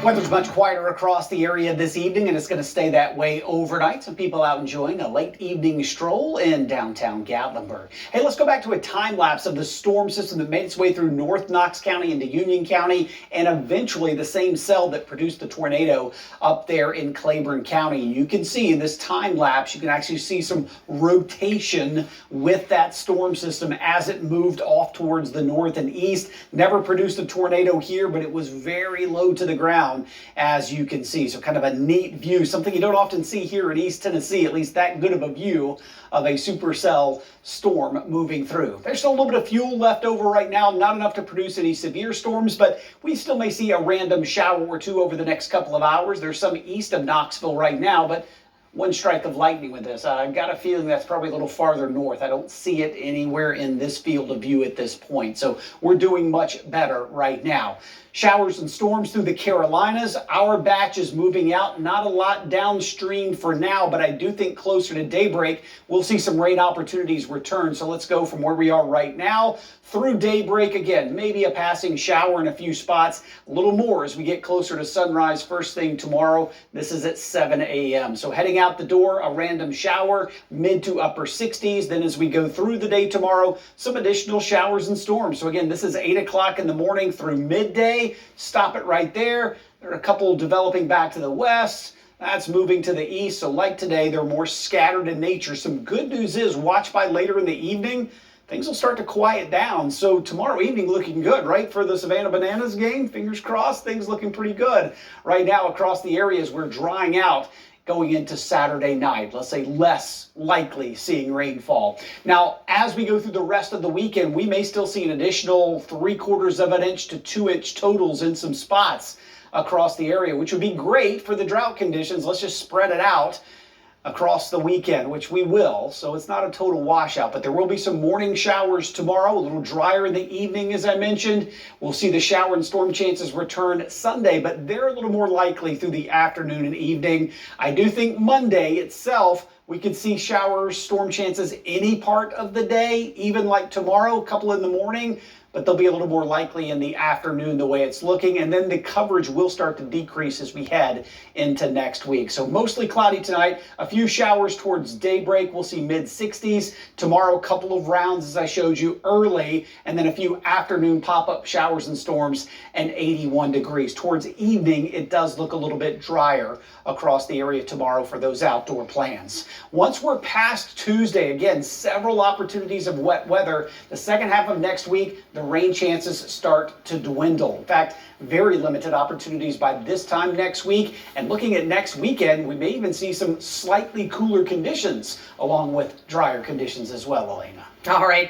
Weather's much quieter across the area this evening, and it's going to stay that way overnight. Some people out enjoying a late evening stroll in downtown Gatlinburg. Hey, let's go back to a time lapse of the storm system that made its way through North Knox County into Union County, and eventually the same cell that produced the tornado up there in Claiborne County. You can see in this time lapse, you can actually see some rotation with that storm system as it moved off towards the north and east. Never produced a tornado here, but it was very low to the ground, as you can see. So kind of a neat view, something you don't often see here in East Tennessee, at least that good of a view of a supercell storm moving through. There's still a little bit of fuel left over right now, not enough to produce any severe storms, but we still may see a random shower or two over the next couple of hours. There's some east of Knoxville right now, but one strike of lightning with this. I've got a feeling that's probably a little farther north. I don't see it anywhere in this field of view at this point. So we're doing much better right now. Showers and storms through the Carolinas. Our batch is moving out. Not a lot downstream for now, but I do think closer to daybreak, we'll see some rain opportunities return. So let's go from where we are right now through daybreak. Again, maybe a passing shower in a few spots. A little more as we get closer to sunrise first thing tomorrow. This is at 7 a.m. So heading out the door, a random shower, mid to upper 60s. Then as we go through the day tomorrow, some additional showers and storms. So again, this is 8 o'clock in the morning through midday. Stop it right there. There are a couple developing back to the west. That's moving to the east. So like today, they're more scattered in nature. Some good news is, watch by later in the evening, things will start to quiet down. So tomorrow evening looking good, right? For the Savannah Bananas game, fingers crossed, things looking pretty good. Right now across the areas, we're drying out going into Saturday night. Let's say less likely seeing rainfall. Now, as we go through the rest of the weekend, we may still see an additional 3/4 of an inch to 2 inch totals in some spots across the area, which would be great for the drought conditions. Let's just spread it out across the weekend, which we will. So it's not a total washout, but there will be some morning showers tomorrow, a little drier in the evening, as I mentioned. We'll see the shower and storm chances return Sunday, but they're a little more likely through the afternoon and evening. I do think Monday itself, we could see showers, storm chances any part of the day, even like tomorrow, a couple in the morning, but they'll be a little more likely in the afternoon the way it's looking. And then the coverage will start to decrease as we head into next week. So mostly cloudy tonight, a few showers towards daybreak. We'll see mid 60s. Tomorrow, a couple of rounds, as I showed you early, and then a few afternoon pop-up showers and storms and 81 degrees. Towards evening, it does look a little bit drier across the area tomorrow for those outdoor plans. Once we're past Tuesday, again, several opportunities of wet weather. The second half of next week, the rain chances start to dwindle. In fact, very limited opportunities by this time next week. And looking at next weekend, we may even see some slightly cooler conditions along with drier conditions as well, Elena. All right.